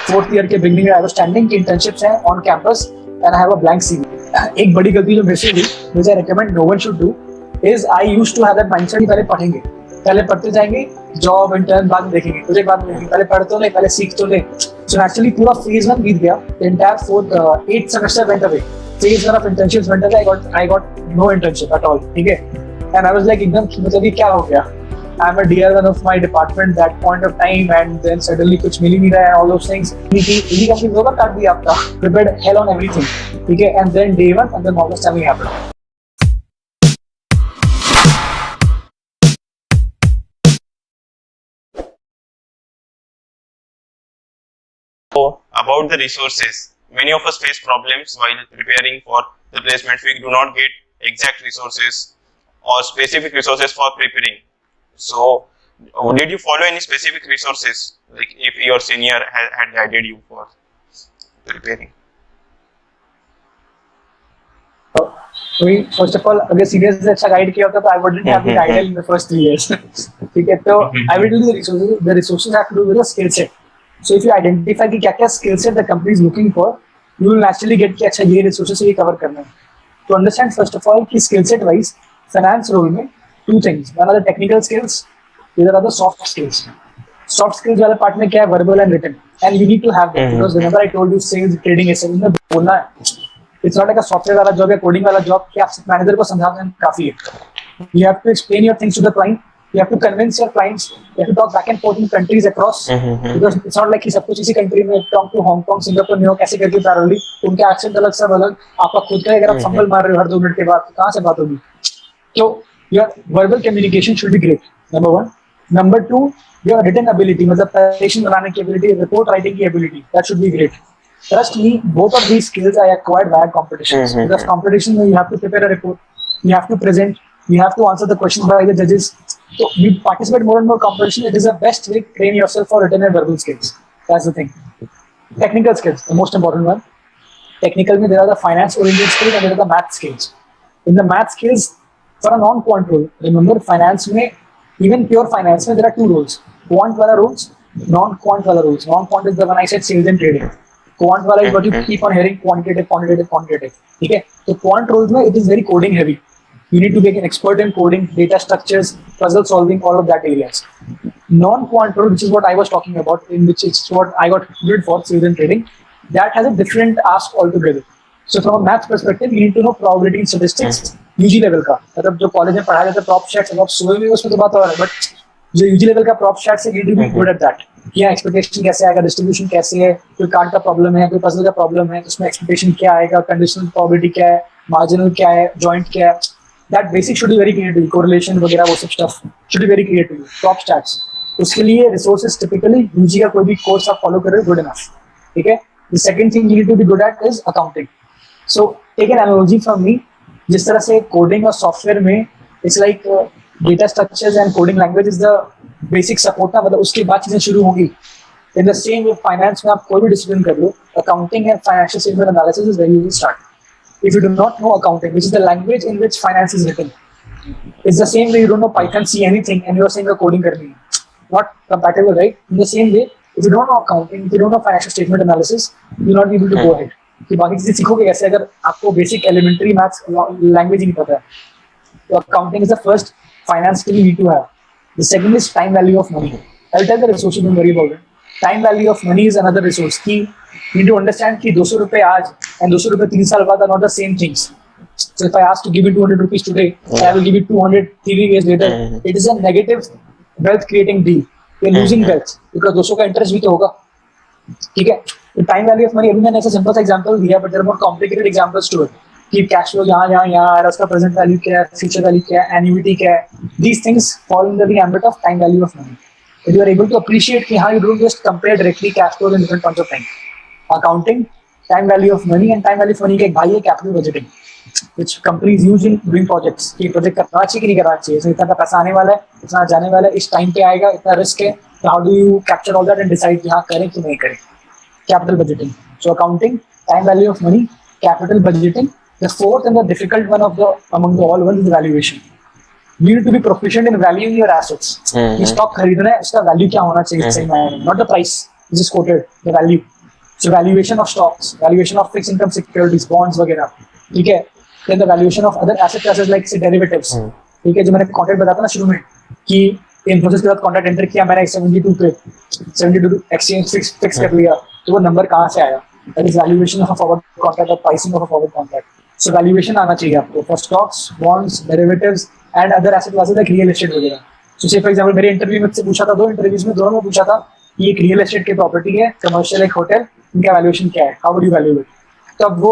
4th year के beginning में I was standing कि इंटर्नशिप्स हैं on campus and I have a blank CV. एक बड़ी गलती जो मेरे से हुई, which I recommend no one should do, is I used to have that mindset कि पहले पढ़ेंगे, पहले पढ़ते जाएंगे, जॉब इंटर्न बाद में देखेंगे, प्रोजेक्ट बाद में देखेंगे, पहले पढ़ तो ले, पहले सीख तो ले। सो एक्चुअली पूरा फेज 1 बीत गया, the entire 8th semester went away, phase 1 of internships went away, I got no internship at all, ठीक है। एंड आई वाज लाइक एकदम मतलब ये क्या हो गया, I am a DR1 of my department that point of time and then suddenly कुछ मिल ही नहीं रहा है, all those things। इसी कंपनी में होगा काट दिया आपका, prepared hell on everything, ठीक है। and then day 1 and then all this time happened। So, about the resources, many of us face problems while preparing for the placements. We do not get exact resources or specific resources for preparing. So, did you follow any specific resources, like if your senior had guided you for preparing? First of all अगर senior से अच्छा guide किया होता तो I wouldn't have been idle in the first 3 years, ठीक है। तो I will tell the resources have to do with the skill set. So if you identify कि क्या-क्या skill set the company is looking for, you will naturally get कि अच्छा ये resources ये cover करना है। तो अंडरस्टैंड फर्स्ट ऑफ ऑल कि skill set wise finance role में 2 things, one are the technical skills, the other are the soft skills। soft skills वाले पार्ट में क्या है, verbal and written, and you need to have that because remember I told you sales, trading, SME में बोलना है। It's not like a software वाला job या coding वाला जॉब कि आप मैनेजर को समझाना काफी है। You have to explain your things to the client, you have to convince your clients, you have to talk back and forth in countries across because it's not like कि सब कुछ इसी कंट्री में talk to Hong Kong, Singapore, New York कैसे करके parallelly, उनके accent अलग सब अलग, आपका खुद का अगर आप फंबल मार रहे हो हर 2 मिनट के बाद कहाँ से बात होगी। तो your verbal communication should be great, number 1। Number 2, your written ability, मतलब presentation बनाने की ability, report writing की ability, that should be great। Trust me, both of these skills I acquired via competitions because competition में you have to prepare a report, you have to present, you have to answer the questions by the judges। So you participate more and more competition, it is the best way to train yourself for written and verbal skills। That's the thing। Technical skills, the most important one। Technical में there are the finance oriented skills and there are the math skills। In the math skills, for a non-quant role, remember finance में even pure finance में there are 2 roles, quant वाला roles, non-quant वाला roles। non-quant is the one I said, sales and trading। quant वाला is what you keep on hearing, quantitative, ठीक है। तो quant roles में it is very coding heavy, you need to be an expert in coding, data structures, puzzle solving, all of that areas। non-quant role, which is what I was talking about, in which is what I got good for, sales and trading, that has a different ask altogether। So from a math perspective, you need to know probability and statistics, UG level का, मतलब जो college में पढ़ाया जाता है prop stats, अब सोए में उसमें तो बात और है, बट जो UG लेवल का प्रॉप स्टैट्स है, you need to be good at that। क्या एक्सपेक्टेशन कैसे आएगा, डिस्ट्रीब्यूशन कैसे है, कोई कार्ड का प्रॉब्लम है, कोई पजल का प्रॉब्लम है, उसमें एक्सपेक्टेशन क्या आएगा, कंडीशनल प्रोबेबिलिटी क्या है, मार्जिनल क्या है, जॉइंट क्या है, that basic should be very clear to you, correlation वगैरह वो सब stuff should be very clear to you, prob stats. उसके लिए रिसोर्सेज टिपिकली UG का कोई भी कोर्स आप फॉलो कर रहे हो, गुड इनफ, ठीक है। The second thing you need to be good at is accounting. So take an analogy from me, जिस तरह से कोडिंग और सॉफ्टवेयर में it's like data structures and coding language is the basic support ना, मतलब उसके बाद चीजें शुरू होंगी। In the same way finance में आप कोई भी डिसिप्लिन कर लो, accounting and financial statement analysis is very easy start. If you do not know accounting, which is the language in which finance is written, it's the same way you don't know Python, C anything and you are saying coding करनी है, not compatible, right. In the same way if you don't know accounting, if you don't know financial statement analysis, you will not be able to go ahead. कि बाकी चीजें सीखोगे कैसे अगर आपको basic elementary maths language ही नहीं पता है। तो accounting is the first finance skill you need to have। The second is time value of money। I'll tell the resources, don't worry about it। Time value of money is another resource कि you need to understand कि 200 रुपए आज and 200 रुपए 3 साल बाद are not the same things। So if I ask to give you 200 rupees today, I will give you 200 3 years later, it is a negative wealth creating deal। You're losing wealth because 200 का interest भी तो होगा, ठीक है। तो time value of money, अभी मैंने ऐसा सिंपल सा एग्जांपल दिया, but there are more complicated examples to it कि कैश फ्लो यहाँ यहाँ यहाँ आ रहा है, उसका प्रेजेंट वैल्यू क्या है, फ्यूचर वैल्यू क्या है, एन्युइटी क्या है, these things fall in the ambit of time value of money. If you are able to appreciate कि हाँ, you don't just compare directly cash flow in different points of time. Accounting, time value of money, and time value of money का एक भाई है capital budgeting, which companies use in doing projects। कि project करना चाहिए कि नहीं करना चाहिए, इतना का पैसा आने वाला है, इतना जाने वाला है, इस टाइम पे आएगा, इतना रिस्क है, how do you capture all that and decide कि हाँ करें कि नहीं करें। Capital budgeting, so accounting, time value of money, capital budgeting. The fourth and the difficult one of the among the all one is valuation. You need to be proficient in valuing your assets। ये stock खरीदना है, इसका value क्या होना चाहिए सही मायने में, not the price. which is quoted, the value. So valuation of stocks, valuation of fixed income securities, bonds वगैरह, ठीक है. Then the valuation of other asset classes like say derivatives, ठीक है. जो मैंने कॉन्ट्रैक्ट बताया था ना शुरू में कि इन्फोसिस के साथ कॉन्ट्रैक्ट एंटर किया मैंने 72 पे 72 एक्सचेंज फिक्स कर लिया, तो वो नंबर कहाँ से आया? That is valuation of a forward contract or pricing of a forward contract. So valuation आना चाहिए आपको for stocks, bonds, derivatives and other asset classes like real estate वगैरह. So say for example मेरे interview में से पूछा था, 2 interviews में दोनों में पूछा था कि एक रियल एस्टेट की प्रॉपर्टी है, कमर्शियल एक होटल, इनका वैल्यूएशन क्या है, how would you value it? तो अब वो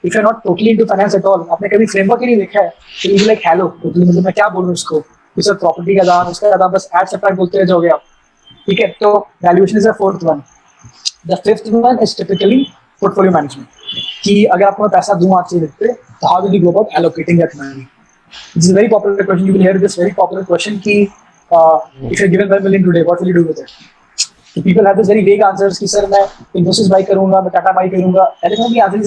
if you are not totally into finance at all, आपने कभी फ्रेमवर्क ही नहीं देखा है, तो यू लाइक हेलो, तो मतलब मैं क्या बोलूं उसको कि सर प्रॉपर्टी का दाम, उसका दाम, बस एड सब्ट्रैक्ट बोलते रह जाओगे आप, ठीक है. तो valuation is the fourth one. The fifth one is typically portfolio management, कि अगर आपको मैं पैसा दूं आज से देखते, तो how will you go about allocating that money? This is very popular question, you will hear this very popular question कि if you are given 1 million today, what will you do with it? So people have this very vague answers कि sir मैं Infosys buy करूंगा, मैं Tata buy करूंगा. I think the answer is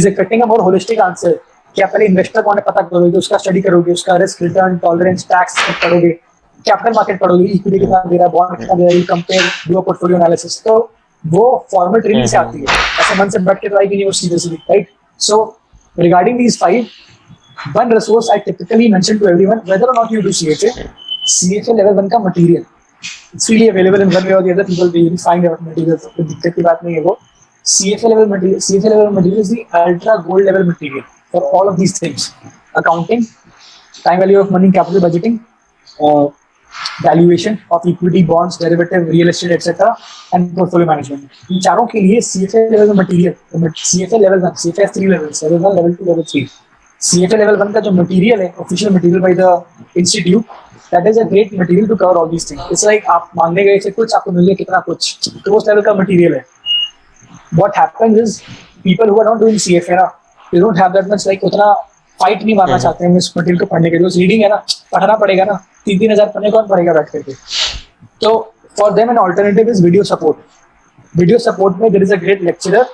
expecting a more holistic answer कि आप पहले investor कौन है पता करोगे, उसका स्टडी करोगे, उसका रिस्क रिटर्न टॉलरेंस टैक्स पढ़ोगे, कैपिटल मार्केट पढ़ोगे, इक्विटी कितना दे रहा है, बॉन्ड कितना दे रहा है, compare do a portfolio analysis. तो वो फॉर्मल ट्रेनिंग से आती है, ऐसे मन से बैठ के ट्राई की नहीं, वो seriously, right? So regarding these 5, one resource I typically mention to everyone whether or not you do CFA level 1 का material. It's really available in one way or the other. People will find out materials. कोई दिक्कत की बात नहीं है वो. CFA level material is the ultra gold level material for all of these things: accounting, time value of money, capital budgeting, valuation of equity, bonds, derivative, real estate, etc., and portfolio management. इन चारों के लिए CFA level material, CFA level 1, CFA has 3 levels: level 1, level 2, level 3. CFA level 1 का जो material है, official material by the institute, that is a great material to cover all these things. It's like आप मांगने गए से कुछ, आपको मिल गया कितना कुछ, तो उस लेवल का मटेरियल है. What happens is people who are not doing CFA ना, they don't have that much like उतना फाइट नहीं मारना चाहते हैं इस मटेरियल को पढ़ने के लिए. रीडिंग है ना, पढ़ना पड़ेगा ना, 3-3 हज़ार पढ़ने कौन पढ़ेगा बैठ करके? तो for them an alternative is video support. Video support में there is a great lecturer,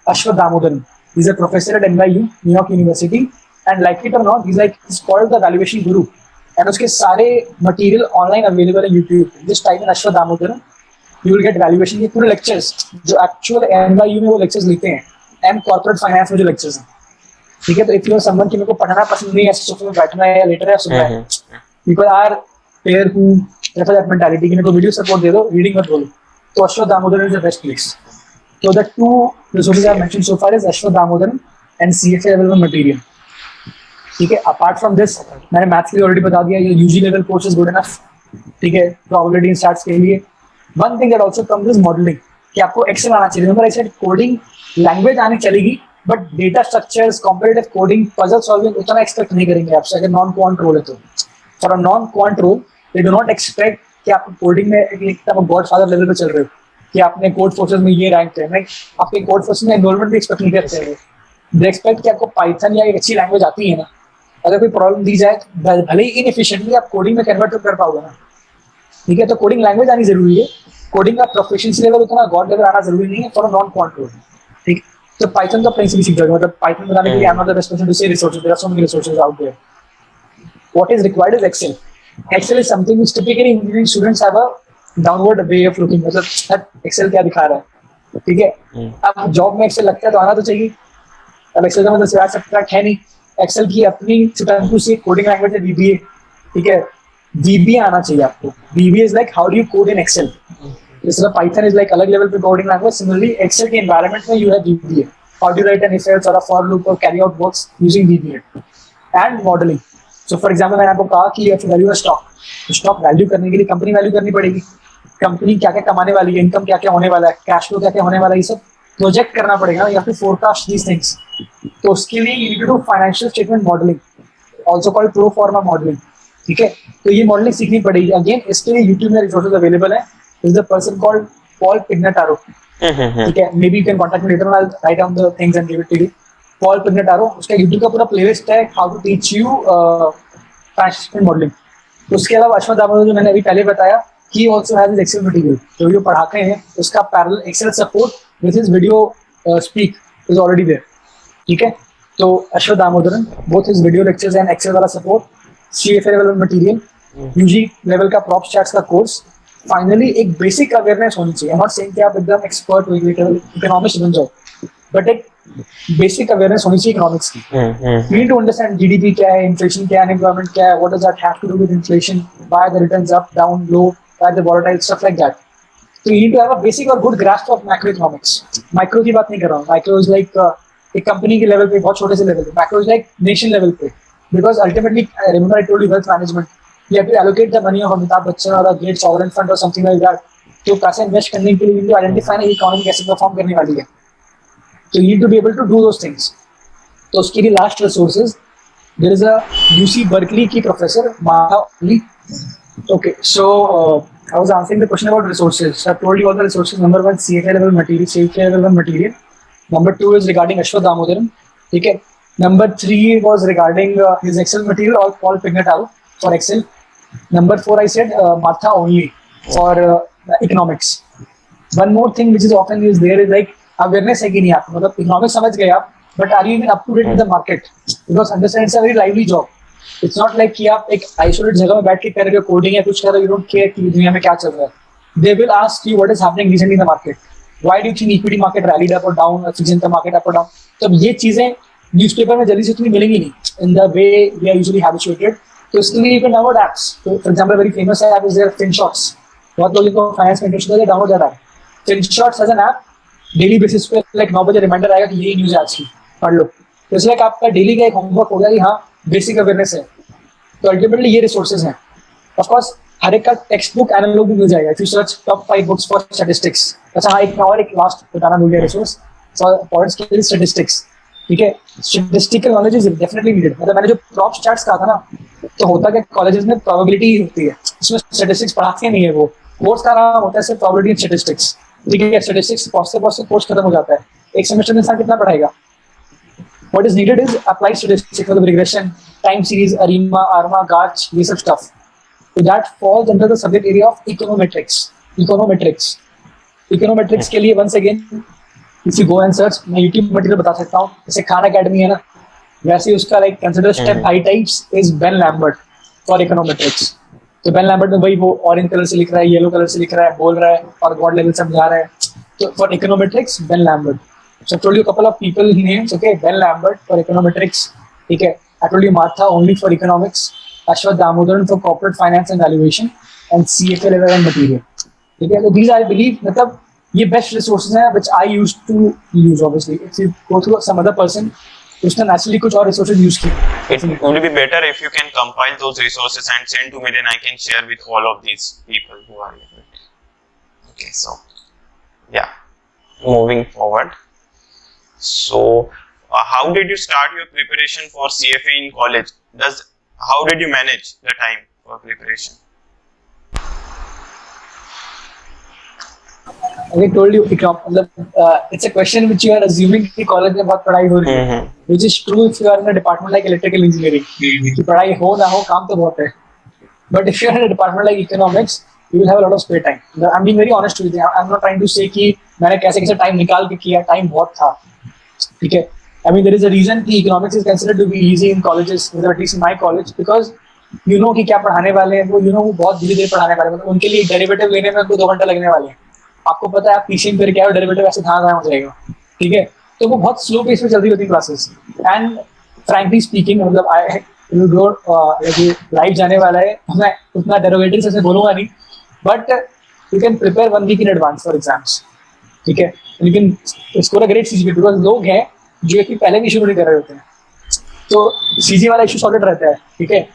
Ashwath Damodaran. He's a professor at NYU, New York University, and like it or not, he's called the valuation guru. And उसके सारे material online available है YouTube. जिस type में Ashwath Damodaran, you will get valuation के पूरे lectures जो actual NYU में वो लेक्चर्स लेते हैं, एंड कॉर्पोरेट फाइनेंस में जो लेक्चर्स हैं, ठीक है. तो इफ यू आर समवन कि मेरे को पढ़ना पसंद नहीं है, ऐसे सोफे में बैठना है या लेटर है सुनना है, people are pair who refer that mentality कि मेरे को वीडियो सपोर्ट दे दो, रीडिंग मत बोलो, तो Ashwath Damodaran is the best place. So the 2 resources I have mentioned so far is Ashwath Damodaran and CFA level 1 material. ठीक है. अपार्ट फ्रॉम दिस मैंने मैथ्स के लिए ऑलरेडी बता दिया, ये UG level course is good enough, ठीक है, प्रोबेबिलिटी इन स्टैट्स के लिए. One thing that also comes is modelling, कि आपको एक्सेल आना चाहिए. Number I said coding language आनी चलेगी, but data structures, competitive coding, puzzle solving उतना एक्सपेक्ट नहीं करेंगे आपसे अगर नॉन क्वांट रोल है तो. For a non quant role they do not expect कि आप कोडिंग में एकदम गॉड फादर लेवल पे चल रहे हो कि आपने कोड फोर्सेस में ये रैंक है. नहीं, आपके कोड फोर्सेस में एनरोलमेंट भी एक्सपेक्ट नहीं करते हैं. दे एक्सपेक्ट कि आपको पाइथन या एक अच्छी लैंग्वेज आती है ना, अगर कोई प्रॉब्लम दी जाए भले ही इनएफिशिएंटली आप कोडिंग में कन्वर्ट कर पाओगे ना, ठीक है. तो कोडिंग लैंग्वेज आनी जरूरी है, कोडिंग का प्रोफिशिएंसी लेवल उतना गॉड लेवल आना जरूरी नहीं है for a non quant role, ठीक. तो पाइथन का प्रिंसिपल सीख जाओगे, मतलब पाइथन बनाने के लिए I am not the best person to say resources, there are so many resources out there. What is required is Excel. Excel is something which typically engineering students have a downward way of looking, मतलब Excel क्या दिखा रहा है, ठीक है. अब job में Excel लगता है तो आना तो चाहिए. अब एक्सेल का मतलब सिर्फ सब्ट्रैक्ट है नहीं, एक्सेल की अपनी सुटांकु से कोडिंग लैंग्वेज है VBA, ठीक है. VBA आना चाहिए आपको. VBA is like how do you code in Excel. जिस तरह पाइथन इज लाइक अलग लेवल पे कोडिंग लैंग्वेज, सिमिलरली एक्सेल के एनवायरनमेंट में you have VBA, how do you write an if else और अ फॉर लूप और carry out works using VBA. And modelling. So for example मैंने आपको कहा कि you value a stock, stock value करने के लिए कंपनी वैल्यू करनी पड़ेगी, कंपनी क्या क्या कमाने वाली है, इनकम क्या क्या होने वाला है, कैश फ्लो क्या क्या होने वाला है, ये सब प्रोजेक्ट करना पड़ेगा या फिर फोरकास्ट दीस थिंग्स. तो उसके लिए you need to do financial statement modelling, also called pro forma modelling, ठीक है. तो ये मॉडलिंग सीखनी पड़ेगी. अगेन इसके लिए यूट्यूब में रिसोर्सेज अवेलेबल है. Is the person called Paul Pignataro, ठीक है. Maybe you can contact me later on, I will write down the things and give it to you. Paul Pignataro, उसका YouTube का पूरा playlist है how to teach you financial statement modelling. उसके अलावा अश्वथ दामोदरन जो मैंने अभी पहले बताया, he also has his Excel material. जो वीडियो पढ़ाते हैं उसका parallel Excel support with his video speak is already there, ठीक है. तो Ashwath Damodaran, both his video lectures and Excel वाला support, CFA level material, UG level का props charts का course, फाइनली एक बेसिक अवेयरनेस होनी चाहिए. नॉट सेइंग कि आप एकदम एक्सपर्ट हो इकोनॉमिक्स बन जाओ, बट एक बेसिक अवेयरनेस होनी चाहिए इकोनॉमिक्स की. You need to understand GDP क्या है, inflation क्या है, unemployment क्या है, what does that have to do with inflation, why are the returns up, down, low, why are the volatile, stuff like that. So you need to have a basic और good grasp of macroeconomics. Micro की बात नहीं कर रहा हूँ. Micro is like एक company के level पे, बहुत छोटे से लेवल पे. Macro is like nation level पे. Because ultimately, remember I told you wealth management. You have to allocate the money of Amitabh Bachchan or a great sovereign fund or something like that. तो पैसे invest करने के लिए you need to identify ना economy कैसे perform करने वाली है. So you need to be able to do those things. तो उसके लिए last resources, there is a UC Berkeley की professor Martha only. Okay, so I was answering the question about resources. So I told you all the resources. Number 1, CFA level material, CFA level 1 material. Number 2 is regarding Ashwath Damodaran. Okay. Number 3 was regarding his Excel material, or Paul Pignataro for Excel. Number 4, I said Martha only for economics. One more thing which is often used there is like awareness है कि नहीं आपको, मतलब economics समझ गए आप, but are you even up to date with the market? Because understand it's a very lively job. It's not like कि आप एक आइसोलेट जगह में बैठ के कर रहे हो कोडिंग या कुछ कर रहे हो, you don't care कि दुनिया में क्या चल रहा है. They will ask you what is happening recently in the market. Why do you think equity market rallied up or down, or fixed income market up or down? तो ये चीजें न्यूज़पेपर में जल्दी से तुम्हें मिलेंगी नहीं in the way we are usually habituated. तो इसके लिए you can download apps. So for example, very famous app is there FinShots. बहुत लोग इनको फाइनेंस में इंटरेस्ट है, डाउनलोड कर रहा है. FinShots as an app, daily basis पे लाइक 9 बजे रिमाइंडर आएगा कि ये न्यूज़ है आज की, पढ़ लो. तो इसलिए आपका डेली का एक होमवर्क हो गया कि हाँ बेसिक अवेयरनेस है. तो अल्टीमेटली ये रिसोर्सेज हैं. ऑफ कोर्स हर एक का टेक्स्ट बुक एनालॉग भी मिल जाएगा if you search top 5 books for statistics. अच्छा हाँ, एक लास्ट बताना भूल गया रिसोर्स फॉर स्टैटिस्टिक्स. ठीक है, statistical knowledge is definitely needed. मतलब मैंने जो प्रॉप स्टैट्स कहा था ना, तो होता क्या कॉलेजेस में प्रोबेबिलिटी होती है, इसमें स्टैटिस्टिक्स पढ़ाते नहीं है. वो कोर्स का नाम होता है सिर्फ प्रोबेबिलिटी एंड स्टैटिस्टिक्स. ठीक है, स्टैटिस्टिक्स पहुंचते कोर्स खत्म हो जाता है. एक सेमेस्टर में इंसान कितना पढ़ाएगा? What is needed is applied statistics, मतलब regression, time series, ARIMA, ARMA, GARCH, ये सब stuff. So that falls under the subject area of econometrics. Econometrics के लिए once again, if you go and search, मैं YouTube material बता सकता हूँ. जैसे खान अकेडमी है ना, वैसे ही उसका like consider step high types is Ben Lambert for econometrics. तो Ben Lambert में वही वो ऑरेंज कलर से लिख रहा है, येलो कलर से लिख रहा है, बोल रहा है और गॉड लेवल समझा रहा है. तो for econometrics, Ben Lambert. So I told you a couple of people names, okay? Ben Lambert for econometrics, okay? I told you Martha only for economics, Ashwath Damodaran for corporate finance and valuation, and CFA level and material. Okay? So these I believe, मतलब ये best resources हैं which I used to use obviously. If you go through some other person, उसने naturally कुछ और resources use किए. It would be better if you can compile those resources and send to me, then I can share with all of these people who are different. Okay, so yeah, moving forward. So, how did you start your preparation for CFA in college? How did you manage the time for preparation? I told you, it's a question which you are assuming कि college में बहुत पढ़ाई हो रही है, which is true if you are in a department like electrical engineering. कि पढ़ाई हो ना हो, काम तो बहुत है. But if you are in a department like economics, you will have a lot of spare time. I'm being very honest with you. I'm not trying to say कि मैंने कैसे टाइम निकाल के किया, टाइम बहुत था. ठीक है, I mean there is a reason कि economics is considered to be easy in colleges, at least in my college, because you know कि क्या पढ़ाने वाले हैं वो, you know वो बहुत धीरे-धीरे पढ़ाने वाले हैं. मतलब उनके लिए डेरिवेटिव लेने में उनको 2 घंटा लगने वाले हैं. आपको पता है आप पीसीएम करके आओ, डेरिवेटिव ऐसे धां हो जाएगा. ठीक है, तो वो बहुत स्लो पेस में चल रही होती है क्लासेस. एंड फ्रैंकली स्पीकिंग, मतलब आई लाइव जाने वाला है, मैं उतना डेरिवेटिव से बोलूंगा नहीं, but you can prepare 1 week in advance for exams. ठीक है, लेकिन score a great CGPA because लोग हैं जो कि पहले भी शुरू नहीं कर रहे होते हैं, तो सीजी वाला इशू सॉर्टेड रहता है. ठीक है,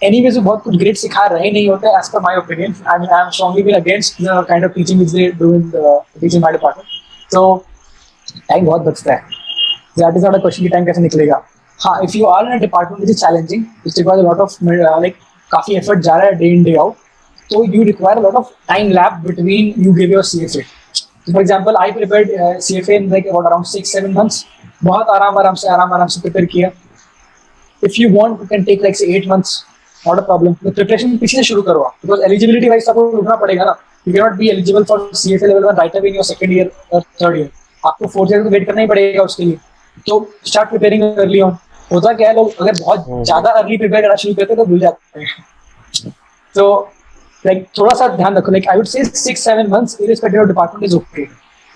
एनीवेज बहुत कुछ ग्रेट सिखा रहे नहीं होते as per my opinion. I am strongly been against the kind of teaching which they do in the teaching my department. तो टाइम बहुत बचता है. That is not a question कि टाइम कैसे निकलेगा. हाँ, if you are in a department which is challenging, it requires a lot of like काफी effort जा रहा है डे इन डे आउट, तो you require a lot of time lap between you give your CFA. For example I prepared CFA in like about around 6-7 months. बहुत आराम से prepare किया. If you want you can take like 8 months, not a problem. तो preparation पीछे से शुरू करो, because eligibility wise आपको रुकना पड़ेगा ना. You can not be eligible for CFA level 1 right away in your second year और थर्ड ईयर. आपको फोर्थ ईयर तक वेट करना ही पड़ेगा उसके लिए. तो स्टार्ट प्रिपेयरिंग अर्ली ऑन. होता क्या है, लोग अगर बहुत ज्यादा अर्ली प्रिपेयर करना शुरू करते हैं तो भूल जाते हैं. तो लाइक थोड़ा सा ध्यान रखो, like I would say 6-7 months irrespective of department is okay.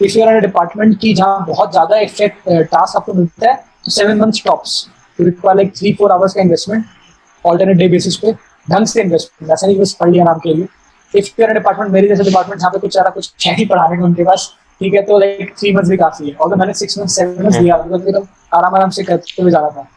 If you are in department की जहाँ बहुत ज्यादा इफेक्ट टास्क आपको मिलता है तो 7 months tops. You require like 3-4 hours का इन्वेस्टमेंट ऑल्टरनेट डे बेसिस पे, ढंग से इन्वेस्टमेंट, ऐसा नहीं बस पढ़ लिया नाम के लिए. If you are in department, मेरे जैसे डिपार्टमेंट जहाँ पे कुछ सारा कुछ है ही पढ़ाने को उनके पास, ठीक है, तो लाइक 3 months भी काफी है. और मैंने 6 months 7 months लिया, मतलब आराम आराम से करते हुए जा रहा था.